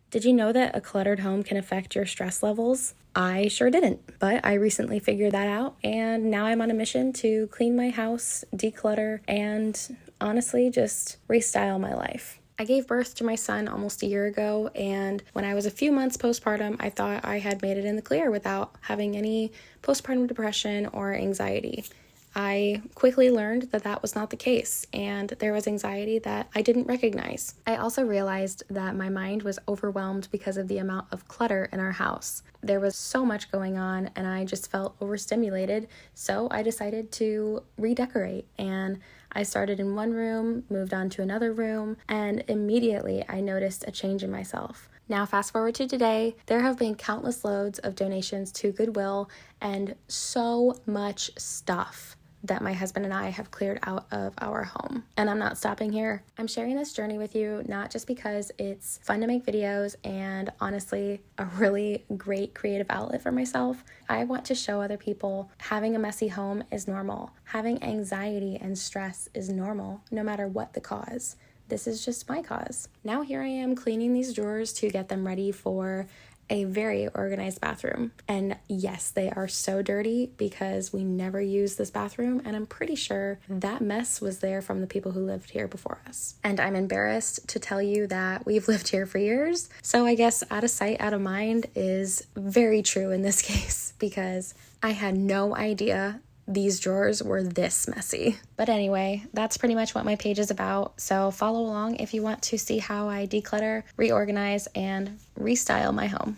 Did you know that a cluttered home can affect your stress levels? I sure didn't, but I recently figured that out, and now I'm on a mission to clean my house, declutter, and honestly just restyle my life. I gave birth to my son almost a year ago, and when I was a few months postpartum, I thought I had made it in the clear without having any postpartum depression or anxiety. I quickly learned that that was not the case, and there was anxiety that I didn't recognize. I also realized that my mind was overwhelmed because of the amount of clutter in our house. There was so much going on, and I just felt overstimulated, so I decided to redecorate, and I started in one room, moved on to another room, and immediately I noticed a change in myself. Now, fast forward to today, there have been countless loads of donations to Goodwill and so much stuff that my husband and I have cleared out of our home. And I'm not stopping here. I'm sharing this journey with you, not just because it's fun to make videos and honestly a really great creative outlet for myself. I want to show other people having a messy home is normal. Having anxiety and stress is normal, no matter what the cause. This is just my cause. Now here I am cleaning these drawers to get them ready for a very organized bathroom. And yes, they are so dirty because we never use this bathroom, and I'm pretty sure that mess was there from the people who lived here before us. And I'm embarrassed to tell you that we've lived here for years, so I guess out of sight, out of mind is very true in this case because I had no idea these drawers were this messy. But anyway, that's pretty much what my page is about. So follow along if you want to see how I declutter, reorganize, and restyle my home.